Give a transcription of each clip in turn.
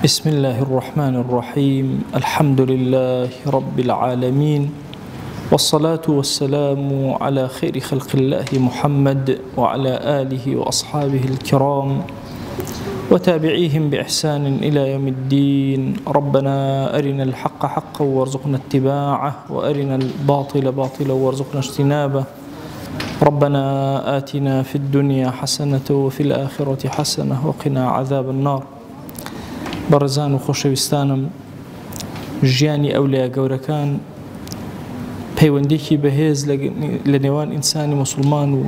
بسم الله الرحمن الرحيم. الحمد لله رب العالمين، والصلاة والسلام على خير خلق الله محمد وعلى آله وأصحابه الكرام وتابعيهم بإحسان إلى يوم الدين. ربنا أرنا الحق حقا وارزقنا اتباعه، وأرنا الباطل باطلا وارزقنا اجتنابه. ربنا آتنا في الدنيا حسنة وفي الآخرة حسنة وقنا عذاب النار. بەڕێزان و خۆشەویستانم، ژیانی ئەولیا گەورەکان پەیوەندێکی بەهێز لە نێوان ئینسانی موسڵمان و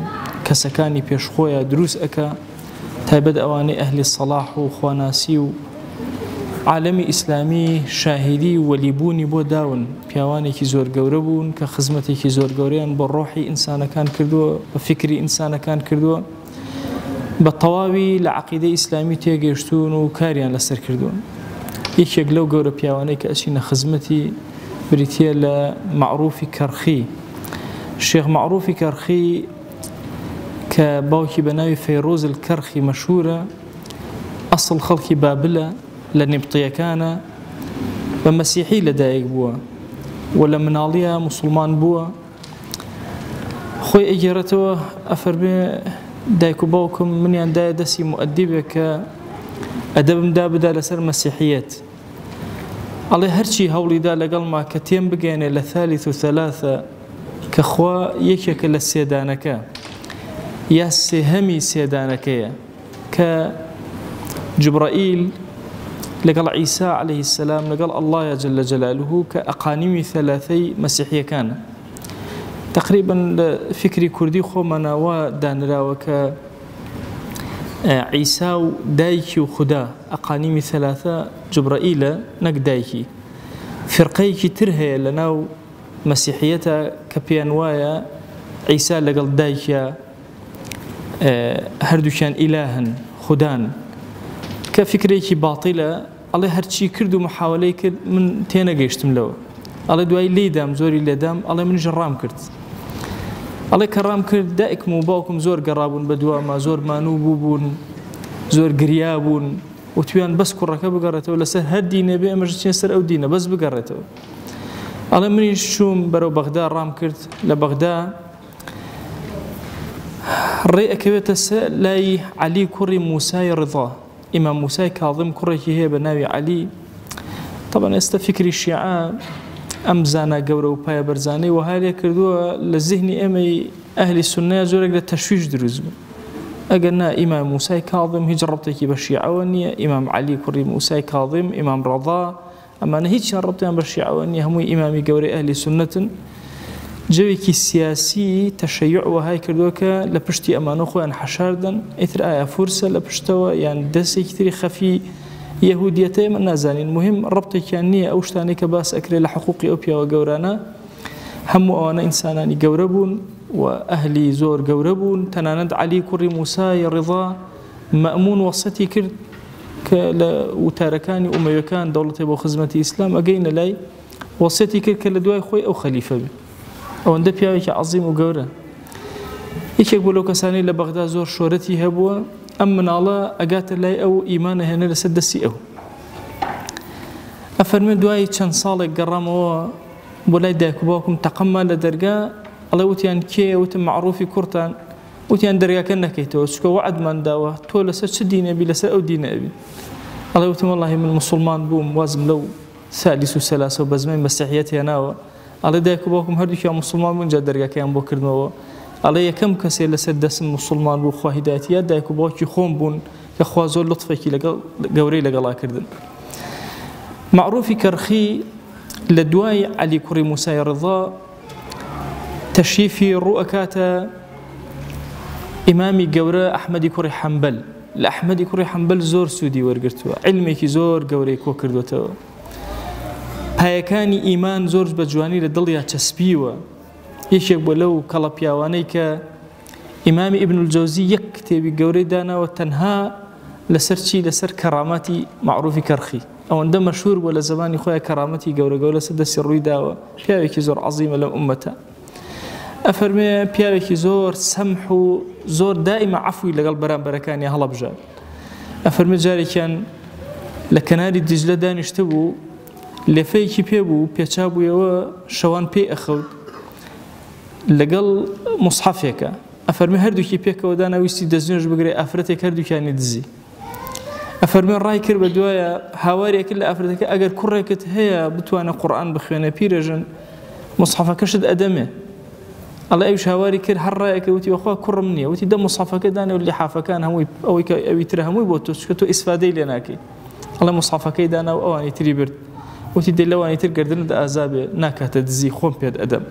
کەسەکانی پێشخۆیە دروست ئەکا، تایبەت ئەوانەی ئەهلی سەڵاح و خواناسی و عالەمی ئیسلامی شاهیدی و وەلیبوونی بۆ داون. پیاوانێکی زۆر گەورە بوون کە خزمەتێکی زۆر گەورەیان بۆ ڕۆحی ئینسانەکان کردووە، بە فکری ئینسانەکان کردووە، بە تەواوی لە عەقیدەی ئیسلامی تێگەیشتون و کاریان لەسەر کردوون. یەکێک لەو گەورە پیاوانەی کە ئەچینە خزمەتی بریتیە لە معروفی کەرخی. شێخ معروفی کەرخی کە باوکی بە ناوی فەیڕۆز الکەرخی مەشهورە، ئەسڵ خەڵکی بابلە لە نێبتیەکانە، بە مەسیحی لەدایک بووە و لە مناڵیە موسڵمان بووە. خۆی ئەگێڕێتەوە ئەفەرمێ دایک و باوکم منیان دایە دەستی مؤدیبێک کە ئەدەبمدا بدا لەسەر مەسیحیەت. ئەڵێ هەرچی هەوڵیدا لەگەڵما کە تێم بگەێنێ لە ثالث و ثەلاثە کە خوا یەکێکە لە سێدانەکە یا سێهەمی سێدانەکەیە، کە جوبرائیل لەگەڵ عیسا عەلەیهی السەلام لەگەڵ ئەڵڵایە جەلە جەلالوهو کە ئەقانیمی ثەلاثەی مەسیحیەکانە. تقریبا فکری کوردی خۆمانەوە دانراوە کە عیسا و دایکی و خوددا ئەقانیمی ثەلاثە جوبرائیلە، نەک دایکی. فرقەیەکی تر هەیە لە ناو مەسیحیەتە کە پێیان وایە عیسا لەگەڵ دایکە هەردووکیان ئیلاهن، خوددان، کە فکرێکی باڵتیلە. ئەڵێ هەرچی کرد و محاولەی کرد من تێنەگەیشتم لەوە. ئەڵێ دوای لێدام، زۆری لێدام، ئەڵێ منیش ڕام کرد. ئەڵێ کە ڕام کرد دایکم و باوکم زۆر گەڕابوون بە دوامە، زۆر مانوو بوون، زۆر گریا بوون، وتویان بەس کوڕەکە بگەڕێتەوە لەسەر هەر دینێ بێ، ئەمەش چێ سەر ئەو دینە بەس بگەڕێتەوە. ئەڵێ منیش چووم بەرەو بەغدا، ڕام کرد. لە بەغدا ڕێ ئەکەوێتە لای عەلی کوڕی موسای ڕضا. ئیمام موسای کاظم کوڕێکی هەیە بە ناوی عەلی. طبعا ئێستا فکری شیعە ئەم زانە گەورە و پایە بەرزانەی وەها لێ کردووە لە زیهنی ئێمەی ئەهلی سوننەیە زۆرێک لە تەشویش دروست بوو. ئەگەر نا ئیمام موسای کاظم هیچ ڕەبتێکی بە شیعەوە نییە، ئیمام عەلی کوڕی موسای کاظم، ئیمام ڕەضا، ئەمانە هیچیان ڕەبتیان بە شیعەوە نییە، هەمووی ئیمامی گەورەی ئەهلی سوننەتن. جەوێکی سیاسی تەشەیوع وەهای کردووە کە لە پشتی ئەمانە خۆیان حەشاردن. ئیتر ئایا فورسە لە پشتەوە یان دەستێکی تری خەفی یەهودیەتەیە من نازانین، مهم ڕەبتێکیان نییە. ئەو شتانەی کە باس ئەکرێت لە حقوقی ئەو پیاوە گەورانە، هەموو ئەوانە ئینسانانی گەورە بوون و ئەهلی زۆر گەورە بوون. تەنانەت عەلی کوڕی موسای ڕضا مەئمون وەسەتی کرد کە لە وتارەکانی ئومەویەکان دەوڵەتێ بۆ خزمەتی ئیسلام ئەگەینە لای، وەسەتی کرد کە لە دوای خۆی ئەو خەلیفە بێت. ئەوەندە پیاوێکی عەزیم و گەورە. یەکێک بۆ لەو کەسانی لە بەغدا زۆر شۆرەتی هەبووە، ئەم مناڵە ئەگاتە لای ئەو ئیمانە هێنە لەسەر دەستی ئەو. ئەفەرمێ دوای چەند ساڵێک گەڕامەوە بۆ لای دایک و باوکم تەقەممان لە دەرگا. ئەڵێ وتیان کێ؟ وتم معروفی کوڕتان. وتیان دەرگاکە نەکەیتەوە چکە وعدمان داوە تۆ لەسەر چ دینەبی لەسەر ئەو دینە ئەبی. ئەڵێ وتم وەڵڵاهی من موسڵمان بووم، وازم لەو ثالیث و ثەلاثە و بەزمەی مەسیحیەت هێناوە. ئەڵێ دایک و باوکم هەردووکیان موسڵمان بوون، جا دەرگاکەیان بۆ کردنەوە. ئەڵێ یەکەم کەسێ لەسەر دەستم موسڵمان بوو خوا هیدایەتیە دایک و باوکی خۆم بوون کە خوا زۆر لطفێکی گەورەی لەگەڵا کردن. معروفی کەرخی لە دوای عەلی کوڕی موسای ڕضا تەشریفی ڕوو ئەکاتە ئیمامی گەورە ئەحمەدی کوڕی حەنبەل. لە ئەحمەدی کوڕی حەنبەل زۆر سوودی وەرگرتووە، علمێکی زۆر گەورەی کۆ کردوێتەوە، پایەکانی ئیمان زۆر بە جوانی لە دڵیا چەسپیوە. یەکێک بۆ لەو کەڵە پیاوانەی کە ئیمامی ئیبن الجەوزی یەک کتێبی گەورەی داناوە تەنها لەسەر چی؟ لەسەر کەرامەتی معروفی کەرخی. ئەوەندە مەشهور بووە لە زەمانی خۆیان کەرامەتی گەورە گەورە لەسەر دەستی ڕووی داوە. پیاوێکی زۆر عەزیمە لەم ئوممەتە. ئەفەرمێ پیاوێکی زۆر سەمح و زۆر دائیمە عەفوی لەگەڵ بەرامبەرەکانی هەڵەبژات. ئەفەرمێ جارێکیان لە کەناری دیجلە دانیشتە بوو لێفەیەکی پێ بوو پێچا بوویەوە شەوان پێی ئەخەوت لەگەڵ موسحەفێکە ئەفەرمی هەردووکی پێکەوە داناویستی دەستنوێژ بگرێ ئافرەتێک هەردووکیانی دزی ئەفەرمی ڕای کرد بە دوایە هاوارێک لە ئافرەتەکە ئەگەر کوڕێکت هەیە بتوانە قورئان بخوێنە پیرەژن موسحەفەکەشت ئەدەمێ ئەڵێ ئەویش هاواری کرد هەر ڕایەکە وتی وەخوا کوڕم نییە وتی دە موسحەفەکە دانێ و لیحافەکان هەمووی ئەوەی کە ئەوی ترە هەمووی بۆ تۆ چکە تۆ ئیسفادەی لێ ناکەی ئەڵێ موسحەفەکەی دانا و ئەوانی تری برد وتی دەی لەوانی تر گردنت ئازابێ ناکاتە دزی خۆم پێت ئەدەم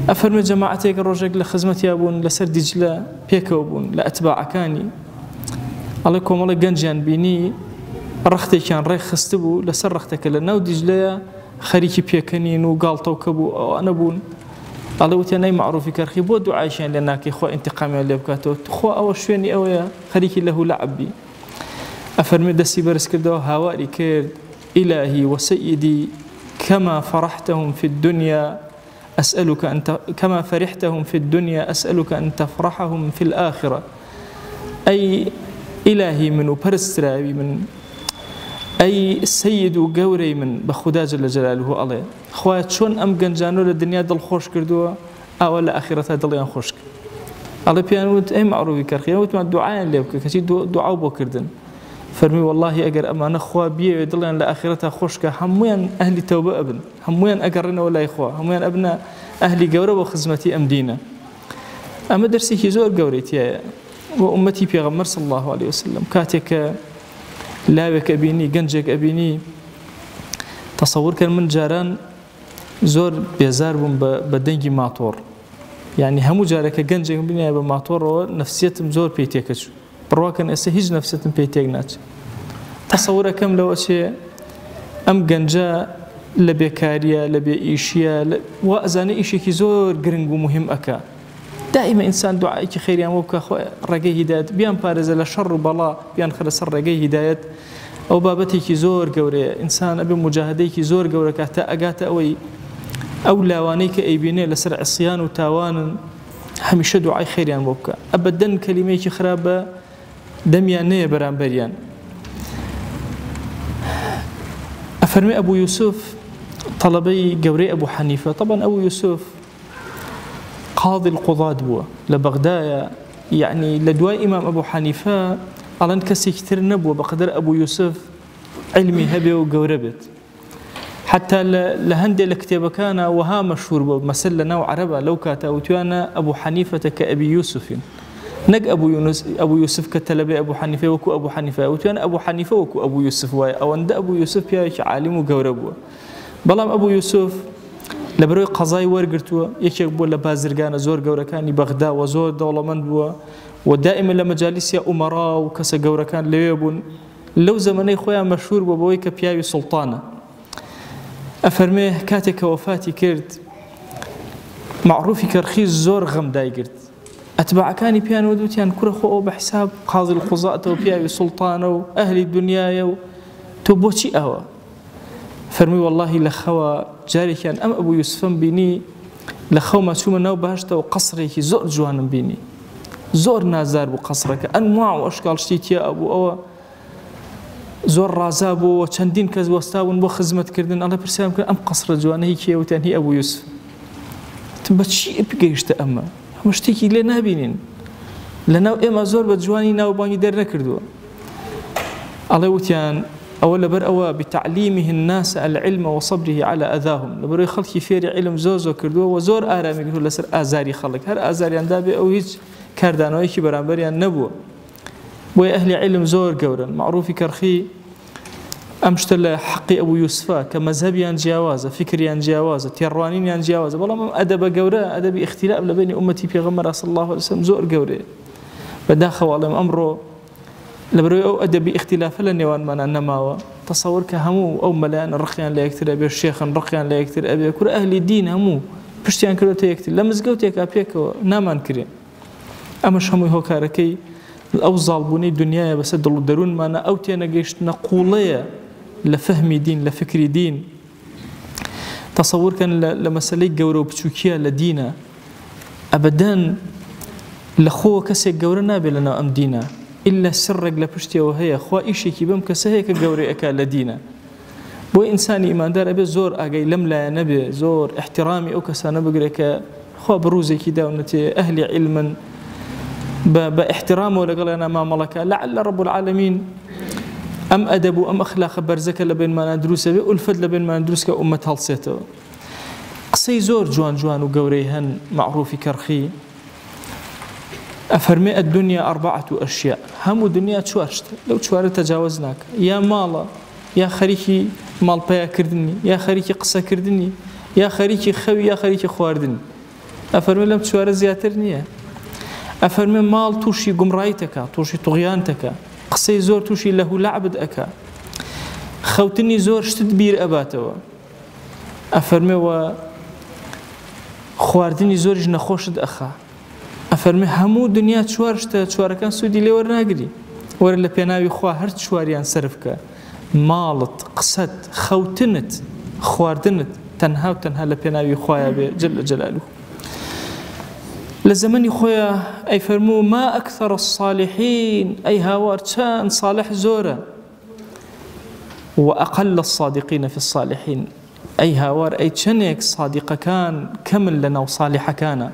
ئەفەرمێ جەماعەتێک ڕۆژێک لە خزمەتیا بوون لەسەر دیجلە پێکەوە بوون لە ئەتباعەکانی ئەڵێ کۆمەڵی گەنجیان بینی ڕەختێکیان ڕێک خستە بوو لەسەر ڕەختەکە لە ناو دیجلەیە خەریکی پێکەنین و گاڵتەوکە بوو ئەوانە بوون ئەڵێ وتیان نەی معروفی کەرخی بۆ دوعایشیان لێ ناکەی خوا ئینتقامیان لێ بکاتەوە خوا ئەوە شوێنی ئەوەیە خەریکی لەهو لەعەبی ئەفەرمێ دەستی بەرز کردەوە هاواری کرد إلهي وسيدي كما فرحتهم في الدنيا أسألك أن كما فرحتهم في الدنيا أسألك أن تفرحهم في الآخرة أي إلهي من وبرستراوي من أي سيد وقوري من بخدا جل جلاله الله خوات شون أم جنجانو للدنيا دل خوش كردوا أو الآخرة دليان خوش الله بيانوت أي معروف كرخي وت ما دعاء لك كثير دعاء بكردن فرمي والله أجر أمانة خوا بيه يدلنا لآخرتها خوشك همويان أهل توبة أبن همويان أجرنا ولا إخوة همويان أبناء أهل جورة وخدمتي أمدينة أما درسي كيزور جورتي وأمتي بيغمر صلى الله عليه وسلم كاتك لاوك أبيني جنجك أبيني تصور كان من جاران زور بيزار بدنجي ماطور يعني همو جارك جنجك أبيني بماطور ونفسيتهم زور بيتيكشوا بڕواکەن ئێستا هیچ نەفسەتم پێی تێک ناچێت تەسەورەکەم لەوە چێ ئەم گەنجە لە بێکاریە لە بێ ئیشیە وا ئەزانێ ئیشێکی زۆر گرنگ و مهم ئەکا دائیمە ئینسان دوعایەکی خەیریان بۆ بکە خۆی ڕێگەی هیدایەت بیان پارێزە لە شەڕ و بەڵا بیان خەرە سەر ڕێگەی هیدایەت ئەو بابەتێکی زۆر گەورەیە ئینسان ئەبێ مجاهدەیەکی زۆر گەورەکە تا ئەگاتە ئەوەی ئەو لاوانەی کە ئەیبینێ لەسەر عسیان و تاوانن هەمیشە دوعای خەیریان بۆ بکە ئەبەدەن کەلیمەیەکی خراپە دەمیان نەیە بەرامبەریان ئەفەرمێ ئەبوو یوسف طەڵەبەی گەورەی ئەبوو حەنیفە طبعا ئەبوو یوسف قاضی القضات بووە لە بەغدایە یعنی لە دوای ئیمام ئەبوو حەنیفە ئەڵەن کەسێکی تر نەبووە بەقەدەر ئەبوو یوسف علمی هەبێ و گەورە بێت حتى لهندي الكتاب كان وها مشهور بمثل لنا وعربة لو كاتا وتوانا أبو حنيفة كأبي يوسف نق أبو يوسف كتلبي أبو حنيفة وكو أبو حنيفة وتوانا أبو حنيفة وكو أبو يوسف واي أو عند أبو يوسف يا عالم وجوربوا بلام أبو يوسف لبروي قضايا ورقرتوا يشيك بولا بازرقان زور جوركاني بغداد وزور دولة من بوا ودائما لمجالس يا أمراء وكسا جوركان ليبون لو زمني خويا مشهور ببوي كبياوي سلطانة أفرميه كاتك وفاتي كرد معروفي كرخيز زور غم دايقرد أتباع كاني بيان ودوتيان كرخو بحساب قاضي القضاء وبياوي سلطانة وأهل الدنيا توبوتي أهوى فرمي والله لخوا جاري كان أم أبو يوسف بيني لخوا ما شو منو بهشته وقصري زور جوان بيني زور نازار بقصرك أنواع وأشكال شتيت يا أبو أو زور رازاب وچندين كز وستاون بو خدمت كردن الله برسام كان أم قصر جوانه هي وتان هي أبو يوسف تبتشي بقيشت أما مشتكي لنا بينين لنا إما زور بجواني ناو باني در نكردوا الله وتان أول بر أوا بتعليمه الناس العلم وصبره على أذاهم لبر خلق فيري علم زوزو كردوا وزور آرامي يقول لسر آزاري خلق هر آزاري عندها أو هيج كاردانوي كي برانبريان نبوه بوي أهل علم زور جورا معروف كرخي أمشتل حقي أبو يوسف كمذهبي عن جوازه فكري عن جوازه تيروانين عن جوازه والله أدب جورا أدب اختلاف بين أمتي في غمر صلى الله عليه وسلم زور جورا بداخل والله أمره لبروي أو أدب اختلاف لنيوان من النماوة تصور كهمو أو ملان رقيان لا يكتر أبي الشيخ رقيان لا يكتر أبي كل أهل الدين همو بشتيان كله تيكتر لمس جوتيك أبيك نامان كريم أمش همو هو كاركي أو ظالبوني الدنيا بس درون ما أنا أوتي أنا جيش نقولية لفهم دين لفكر دين تصور كان لمسألة جورو بتشوكيا لدينا أبدا لخو كسي جورنا بلنا أم دينا إلا سرق لبشتي وهي خوا إيشي بم كسهيك جوري أكل دينا بو إنسان إيمان دار أبي زور أجي لم لا نبي زور احترامي أو كسانة بقولك خوا بروزي كده ونتي أهل علما باحترامه ولا قال أنا ما ملك لعل رب العالمين أم أدب أم أخلاق برزك لبين ما ندرس به ألفت لبين ما ندرس كأمة هالسيته قصي زور جوان وجوريهن معروف كرخي أفرمي الدنيا 4 أشياء هم الدنيا تشوارشت لو تشوار تجاوزناك يا مالا يا خريكي مال بيا كردني يا خريكي قصة كردني يا خريكي خوي يا خريكي خواردني أفرمي لم تشوار زياترني أفرمي مال توشي قمرايتك توشي طغيانتك قصي زور توشي له لعبد أكا خوتني زور شتد بير أباتوا أفرمي و خواردني زور جنا خوشد أخا أفرمي همو دنيا تشوار كان سودي لي ورناقري ور اللي بيناوي خوا هر تشواريان سرفك مالت قصد خوتنت خواردنت تنها وتنها لبيناوي خوايا جل جلاله لزمني خويا أي فرمو ما أكثر الصالحين أي هاوار كان صالح زورا وأقل الصادقين في الصالحين أي هاوار أي كنك صادق كان كمل لنا وصالح كان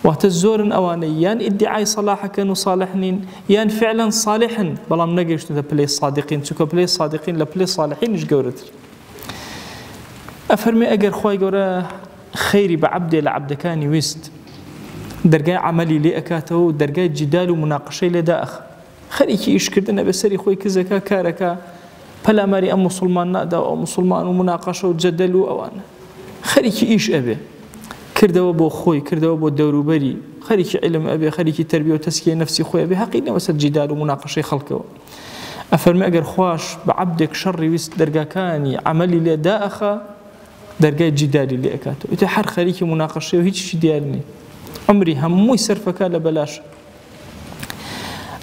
وتزور أواني يان ادعاء صلاح كانوا صالحين يان فعلا صالحا بلا منقش بلي صادقين تشوكو بلي صادقين لبلي صالحين إيش قولت أفرمي أجر خوي قورا خيري بعبدي لعبد كان ويست درجة عملي لأكاته درجة جدال ومناقشة لداخ خليكي إيش كردنا بسري خوي كذا كاركا بلا ماري أم مسلمان نأدا أو مسلمان ومناقشة وجدل وأوانا خليكي إيش أبي كردوا بو خوي كردوا بو دوروبري خليكي علم أبي خليكي تربية وتزكية نفسي خوي أبي حقيقة وسط جدال ومناقشة خلقه أفرمي أجر خواش بعبدك شر ويست درجة كاني عملي لداخ درجة جدالي لأكاته يتحر خليكي مناقشة وهيك شيء ديالني عمري همو يسرفك لبلاش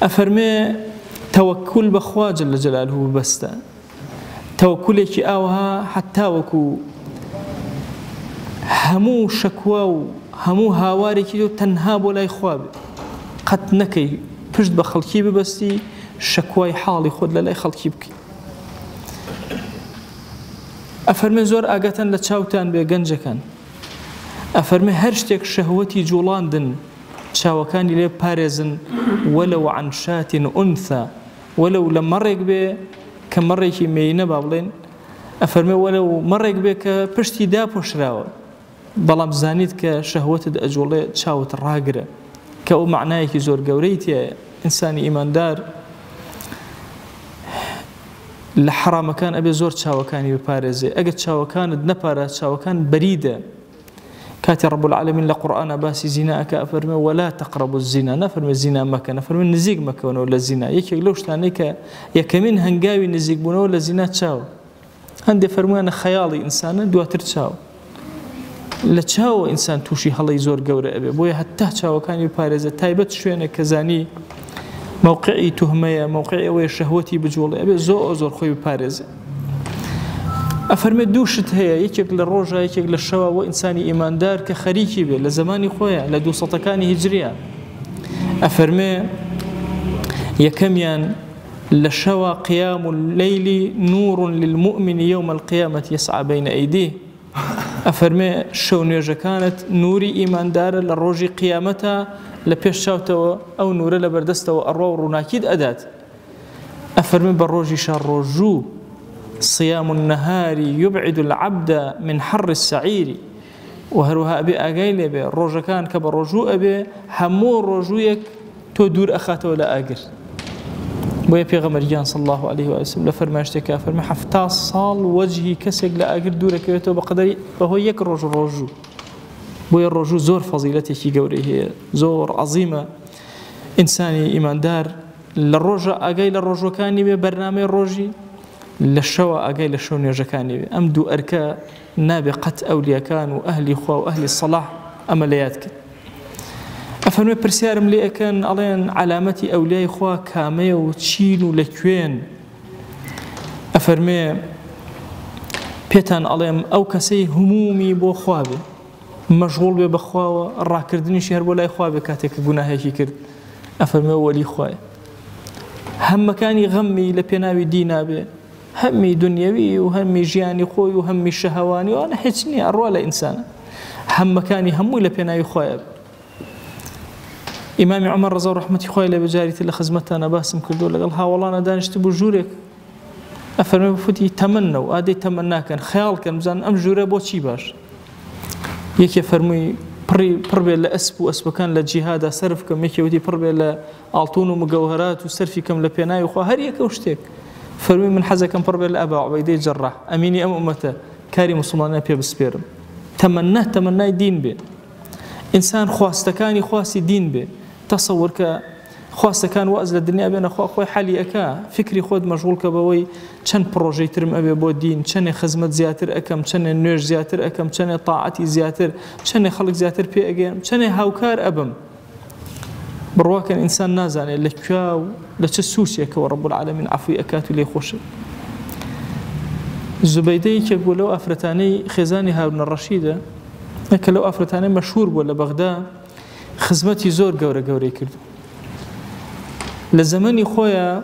أفرمي توكل بخوا جل جلاله بستا توكلك أوها حتى وكو همو شكوى همو هاوارك تنهاب ولا يخواب قد نكي بجد بخلكي ببستي شكوى حالي خود لا يخلكي بكي أفرمي زور آقاتا لتشاوتان بيقنجكان أفرمي هرشتك شهوتي جولاندن شاوكاني لي بارزن ولو عن شاة أنثى ولو لمرق به كمرق مينة بابلين أفرمي ولو مرق به كبشتي داب وشراوة بلام زانيت كشهوت أجولي شاوت الراقرة كأو معناك زور قوريتي إنساني إيمان دار لحرام كان أبي زور شاوكاني ببارزي أجد شاوكان نبارة شاوكان بريدة كاتي رب العالمين لقرآن باسي زناءك أفرمي ولا تقربوا الزنا نفرمي الزنا مكة نفرمي النزيق مكة ولا الزنا يكي لوش تانيك يكمين هنقاوي نزيق بنا ولا زنا تشاو هندي فرمي أنا خيالي إنسان دواتر تشاو لا تشاو إنسان توشي هلا يزور قورة أبي بويا حتى تشاو كان يبارزة تايبت شوينة كزاني موقعي تهمية موقعي ويا شهوتي بجولي أبي زور خوي ببارزة أفرمي دوشت هي يكيك للروجة يكيك للشوا وإنساني إيمان دار كخريكي به لزماني خويا لدو سطكاني هجريا أفرمي يكميان للشوا قيام الليل نور للمؤمن يوم القيامة يسعى بين أيديه أفرمي شو نيجا كانت نوري إيمان دار للروجي قيامتها لبيش شاوتوا أو نور لبردستوا الرور وناكيد أدات أفرمي بالروجي شار روجو صيام النهار يبعد العبد من حر السعير وهروها أبي أقايل بي الروجة كان كبروجو أبي همو روجويك تدور أخاته ولا أقر بويا بيغمر صلى الله عليه وسلم لفرماشتك فرمي حفتا صال وجهي كسك لا أقر دورك يتو بقدري فهو يك روجو بويا الروجو زور فضيلتك قوري هي زور عظيمة إنساني إيمان دار للروجة أقايل الروجو كاني ببرنامج الروجي للشوا أجاي للشون يجكاني أمدو أركا نابقة أولياء كانوا أهلي خوا وأهل الصلاح أملياتك أفرمي برسيارم لي كان علين علامتي أولياء خوا كامي وتشين ولكوين أفرمي بيتان عليهم أو كسي همومي بو خوابي مشغول بخوا الراكردني شهر ولا خوابي كاتك جناهي كرد أفرمي ولي خواي هەمەکانی غەممی لە پێناوی دین نابێ، هەممی دنیەوی و هەممی ژیانی خۆی و هەممی شەهەوانی وانە هیچ نییە، ئەڕوا لە ئینسانە، هەمەکانی هەمووی لە پێناوی خۆیە. ئیمامی عومەر ڕەزا و ڕەحمەتی خۆی لە بەجاریتر لە خزمەتتانە باسم کردو لەگەڵ هاوڵانە دانیشت بوو ژوورێک ئەفەرمێ بفوتی تەمەنە و ئادەی تەمەن ناکەن، خەیاڵکەن بزانن ئەم ژوورە بۆچی باش. یەکێ فەرمووی پڕ بێ لە ئەسپ و ئەسپەکان لە جیهادا سەرف کەم، یەکێوتی پڕ بێ لە ئاڵتون و مگەوهرات و سەرفی کەم لە پێناوی خوا، هەر یەکە و شتێک. فەرمووی من حەزەکەم پڕ بێ لە ئەبا عوبەیدەی جەڕاح ئەمینی ئەم ئومەتە، کاری موسڵمانە پێ بسپێرم. تەمەنای دین بێ، ئینسان خواستەکانی خواستی دین بێ. تەسەوور کە خواستەکان واز لە دنیا بێنە خۆی حەلی ئەکا، فکری خۆت مەشغوڵکە بەوەی چەند پڕۆژەی ترم ئەبێ بۆ دین، چەندێ خزمەت زیاتر ئەەکەم، چەندێ نوێژ زیاتر ئەەکەم، چەندێ تاعەتی زیاتر، چەندێ خەڵک زیاتر پێ ئەگەێنم، چەندێ هاوکار ئەبم. بڕواکەن ئینسان نازانێت لە کوێ و لە چه سووسێکەوە ڕەب العالەمین عەفوی ئەکات و لێی خۆشە. زوبەیدە یەکێک بوو لەو ئافرەتانەی خێزانی هارون الڕەشیدە کە لەو ئافرەتانەی مەشهور بووە لە بەغدا، خزمەتی زۆر گەورەی کردو. لە زەمەنی خۆیان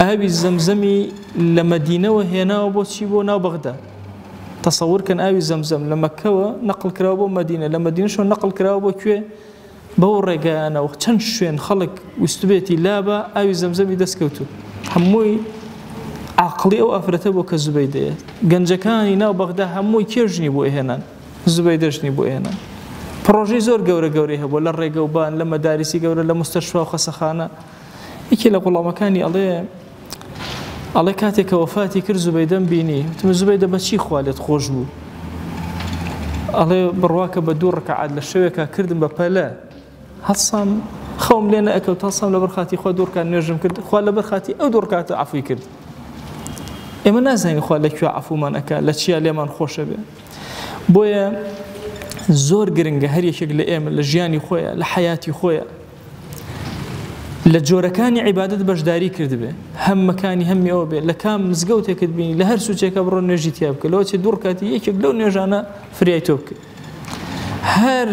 ئاوی زەمزەمی لە مەدینەوە هێناوە بۆچی بۆ ناو بەغدا. تەسەوورکەن ئاوی زەمزەم لە مەککەوە نەقڵ کراوە بۆ مەدینە، لە مەدینەشەوە نەقڵ کراوە بۆ کوێ؟ بەو ڕێگەیانەوە چەند شوێن خەڵک ویستبێتی لابە ئاوی زەمزەمی دەستکەوتو. هەمووی عاقڵی ئەو ئافرەتە بۆ کە زوبەیدەیە، گەنجەکانی ناو بەغدا هەمووی کێژنی بۆ هێنان، زوبەیدەژنی بۆ هێنان. پرۆژەی زۆر گەورەی هەبوو لە ڕێگەوبان، لە مەدارسی گەورە، لە مستەشفا و خەسەخانە. یەکێ لە غوڵامەکانی ئەڵێ کاتێککە وەفاتی کرد زوبەیدەم بینی، وتم زوبەیدە بەچی خوا لێت خۆش بوو؟ ئەڵێ بڕواکە بە 2 ڕەکەعات لە شەوێکا کردم بە پەلە، هەڵسام خەوم لێ نەئەکەوت، هەڵسام لەبەر خاتی خوا 2 ڕەکات نوێژم کرد، خوا لەبەر خاتی ئەو 2 ڕەکاتە عەفوی کرد. ئێمە نازانین خوا لەکوێ عەفومان ئەکا، لە چیا لێمان خۆشە بێ. بۆیە زۆر گرنگە هەر یەکێک لە ئێمە لە ژیانی خۆیە، لە حەیاتی خۆیە، لە جۆرەکانی عیبادەت بەشداری کردبێ، هەمەکانی هەممیەوە بێ. لە کام مزگەوتێکت بینی لە هەر سوچێکە بڕۆ نوێژی تیا بکە، لەوە چێ 2 ڕەکاتی یەکێک لەو نوێژانە فریای تۆ بکە. هەر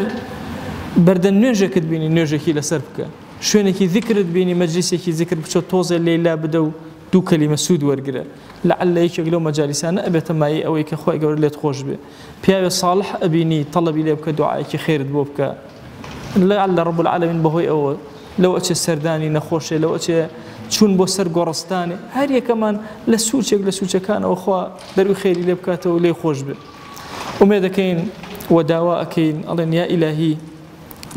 بەردەن نوێژێکت بینی نوێژێکی لەسەر بکە، شوێنێکی ذیکرت بینی مەجلیسێکی ذیکر بچۆ تۆزێ لێلا بدە و 2 کەلیمە سوود وەرگرە، لەعەلە یەکێک لەو مەجالیسانە ئەبێتە مایە ئەوەی کە خۆی گەورە لێت خۆش بێ. پیاوێ ساڵح ئەبینی تەڵەبی لێ بکە، دوعایەکی خێرت بۆ بکە، لەعەلە ڕەب العالەمین بەهۆی ئەوە لەو ئەچێ سەردانی نەخۆشێ، لەو ئەچێ چوون بۆ سەر گۆڕستانێ، هەر یەکەمان لە سوچێک لە سوچەکانەوە خوا دەروی خێری لێ بکاتەوە لێی خۆش بێ. ئومێد دەکەین و داوا ئەکەین، ئەڵێن یا ئیلاهی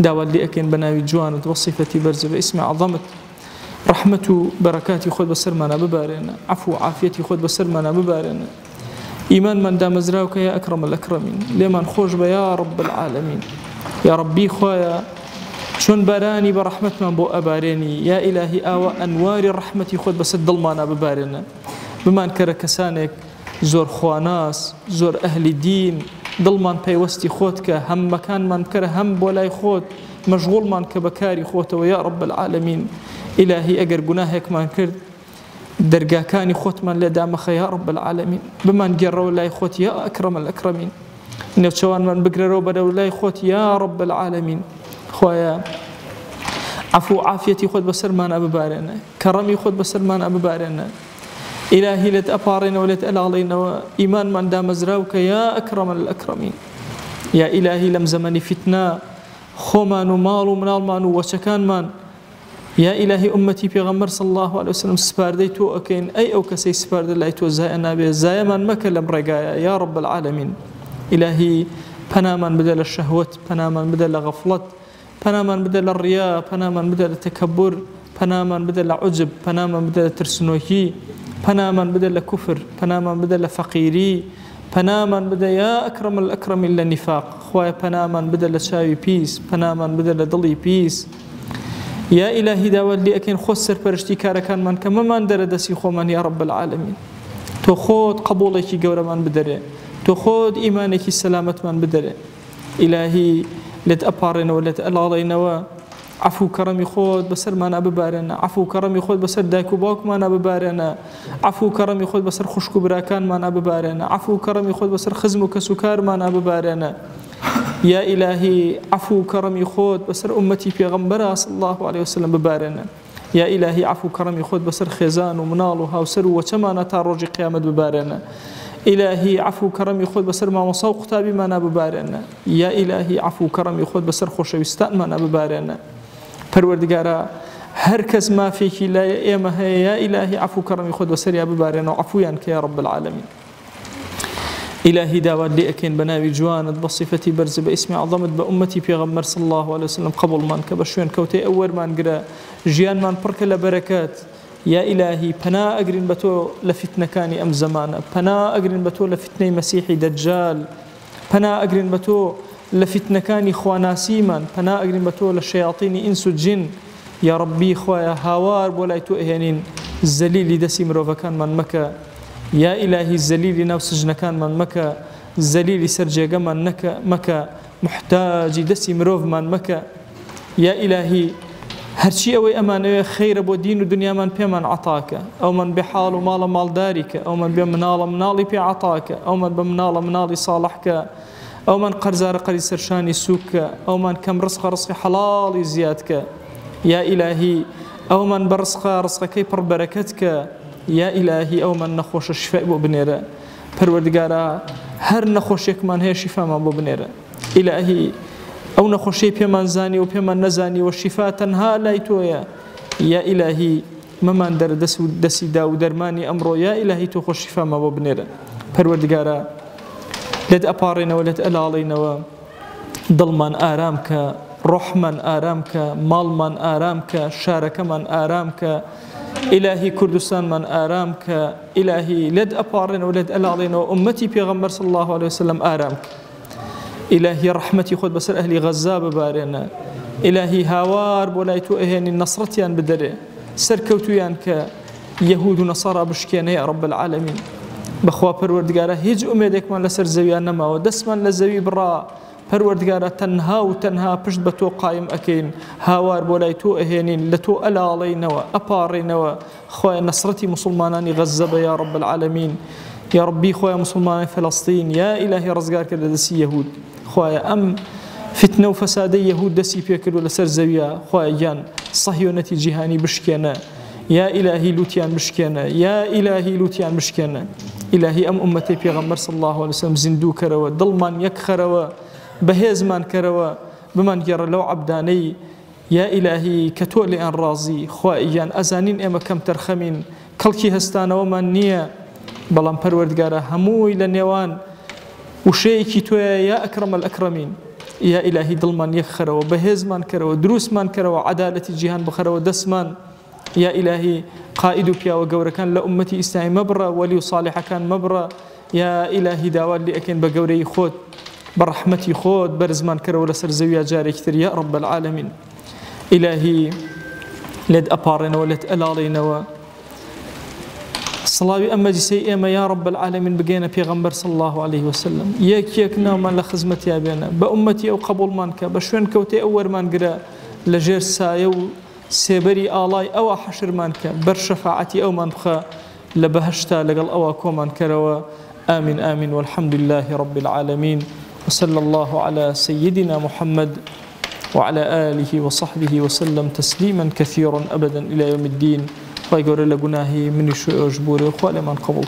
داوات لێ ئەکەین بە ناوی جوانت وە صیفەتی بەرزە بە ئیسمی عەظەمت، ڕەحمەت و بەرەکاتی خۆت بەسەرمانە ببارێنە، عەفو و عافیەتی خۆت بەسەرمانە ببارێنە، ئیمانمان دامەزراوکە یا ئەکرەم الئەکرەمین، لێمان خۆش بە یا ڕەب العالەمین. یا ڕەبی خوایە چۆن بارانی بە ڕەحمەتمان بۆ ئەبارێنی، یا ئیلاهی ئاوە ئەنواری ڕەحمەتی خۆت بەسەر دڵمانە ببارێنە، بمان کەرە کەسانێک زۆر خواناس، زۆر ئەهلی دین، دڵمان پەیوەستی خۆت کە هەمەکانمان بکەرە هەم بۆ لای خۆت، مەشغوڵمان کە بەکاری خۆتەوە یا ڕەب العالەمین. ئیلاهی ئەگەر گوناهێکمان کرد دەرگاکانی خۆتمان لێ دامەخە یا ڕەب العالەمین، بمان گێڕەوە لای خۆت یا ئەکرەم الئەکرەمین، نێوچەوانمان بگرەوە بەرەو لای خۆت یا ڕەب العالەمین. خوایە عەفو و عافیەتی خۆت بەسەرمانە ببارێنە، کەڕەمی خۆت بەسەرمانە ببارێنە، ئیلاهی لێت ئەپاڕێنەوە لێت ئەلاڵێنەوە، ئیمانمان دامەزراوکە یا ئەکرەم الئەکرەمین. یا ئیلاهی لەم زەمەنی فیتنە خۆمان و ماڵ و مناڵمان و وەچەکانمان، یا ئیلاهی ئومەتی پێغەمبەر صلی الله علیه وسلم سپاردەی تۆ ئەکەین، ئەی ئەو کەسەی سپاردە لای تۆ زایە نابێ، زایەمان مەکە لەم ڕێگایە یا ڕەب العالەمین. ئیلاهی پەنامان بدە لە شەهوەت، پەنامان بدە لە غەفڵەت، پەنامان بدە لە ڕیا، پەنامان بدە لە تەکەبور، پەنامان بدە لە عوجب، پەنامان بدە لە ترسنۆکی، پەنامان بدە لە کوفر، پەنامان بدە لە فەقیری، پەنامان بدە یا ئەکرەم الئەکرەمین لە نیفاق، خوایە پەنامان بدە لە چاوی پیس، پەنامان بدە لە دڵی پیس. یا ئیلاهی داوات لێ ئەکەین خۆت سەرپەرشتی کارەکانمان کە مەمان دەرە دەستی خۆمان یا ڕەب العالەمین، تۆ خۆت قبوڵێکی گەورەمان بدەرێ، تۆ خۆت ئیمانێکی سەلامەتمان بدەرێ. ئیلاهی لێت ئەپاڕێنەوە لێت ئەلاڵێنەوە، عەفو و کەڕەمی خۆت بەسەرمانە ببارێنە، عەفو و کەڕەمی خۆت بەسەر دایک و باوکمانە ببارێنە، عەفو و کەڕەمی خۆت بەسەر خوشک و براکانمانە ببارێنە، عەفو و کەڕەمی خۆت بەسەر خزم و کەسوکارمانە ببارێنە. یا ئیلاهی عەفو و کەڕەمی خۆت بەسەر ئومەتی پێغەمبەرە صلی الله علیه وسلم ببارێنە، يا إلهي عفو كرمي خود بسر خزان ومنال وهاوسر وچمانە تا ڕۆژی قیامەت ببارێنە إلهي عفو كرمي خود بسر ما وصو قتابي ما نببارنا يا إلهي عفو كرمي خود بسر خوشويستان ما نببارنا پروردگارا هر کس ما فيك لا يا يا إلهي عفو كرمي خود بسر يا ببارنا وعفويا يا رب العالمين إلهي داود لي أكين بناوي جوانت بصفتي برز باسم عظمت بأمتي بيغمر صلى الله عليه وسلم قبل من كبشوين كوتي أول من قرأ جيان من برك لبركات يا إلهي پنا أقرن بتو لفتنة كاني أم زمانة پنا أقرن بتو لفتنة مسيحي دجال پنا أقرن بتو لفتنة كاني خواناسي من پنا أقرن بتو للشياطين إنس الجن يا ربي خوايا هاوار ولايتو إهانين الزليل دسي مروفا كان من مكة يا إلهي الزليل ناو سجن كان من مكة الزليل سرجيقا من مكة محتاج دسي مروف من مكة يا إلهي هرشي أوي أمان خير بو دين ودنيا من بيمن عطاك أو من بحال ومال مال دارك أو من بمنال منالي بي عطاك أو من بمنال منالي صالحك أو من قرزار قري سرشاني سوك أو من كم رزق حلال زيادك يا إلهي أو من برزق رزقك بر بركتك يا إلهي أو من نخوش الشفاء بو بنيرا پروردگارا هر نخوشك من هي شفاء ما بو بنيرا إلهي أو نخوشي بيمان زاني وبيمان نزاني والشفاء تنها لا يتويا يا إلهي ممان در دسي داو درماني أمرو يا إلهي تخوش شفاء ما ببنيرا پروردگارا لد أبارينا ولد ألالينا ضلمان آرامك رحمن آرامك مالمان آرامك شاركمان آرامك إلهي كردستان من آرامك إلهي لد أبارينا ولد ألالينا وأمتي بيغمر صلى الله عليه وسلم آرامك إلهي رحمتي خود بسر أهلي غزة ببارنا إلهي هاوار بولايتو إهاني النصرتيان بدره سركوتويان كيهود ونصارى بشكيان يا رب العالمين بخوا پروردگارا هیچ أميدك من لسر زويان نما ودس من لزوي برا پروردگارا تنها وتنها پشت بتو قائم أكين هاوار بولايتو إهاني لتو ألالينوا أبارينوا خوا نصرتي مسلماناني غزة يا رب العالمين يا ربي خويا مسلمان فلسطين يا إلهي رزقار كده دسي يهود خويا أم فتنة وفساد يهود دسي بيكل ولا سر زويا خويا جان صهيونتي جهاني بشكينا يا إلهي لوتيان بشكينا يا إلهي لوتيان بشكينا إلهي أم أمتي بيغمر صلى الله عليه وسلم زندو كروا ضلمان يكخروا بهزمان كروا بمن يرى لو عبداني يا إلهي كتولي أن رازي خويا جان أزانين إما كم ترخمين كلكي هستانا ومن نية بلان پروردگارا هموی لنیوان وشيكي تويا يا أكرم الأكرمين يا إلهي ضلمان يخروا بهزمان كروا دروسمان كروا عدالة الجهان بخروا دسمان يا إلهي قائد بيا وقورا كان لأمتي إسلامي مبرا ولي صالح كان مبرا يا إلهي داوال لي أكين بقوري خود برحمتي خود برزمان كروا لسر زويا جاري كثير يا رب العالمين إلهي لد أبارنا ولد ألالينا صلاوي أما جسي إما يا رب العالمين بقينا بيغمبر صلى الله عليه وسلم يكنا من لخزمتي أبينا بأمتي أو قبول مانك بشوين كوتي أول من قرأ لجير سايو سيبري آلاي أو حشر مانك برشفاعتي أو من بخا لبهشتا لقل أو كومان كروا آمين آمين والحمد لله رب العالمين وصلى الله على سيدنا محمد وعلى آله وصحبه وسلم تسليما كثيرا أبدا إلى يوم الدين ويقول لقناهي من الشيء أجبوري وخوالي من قبول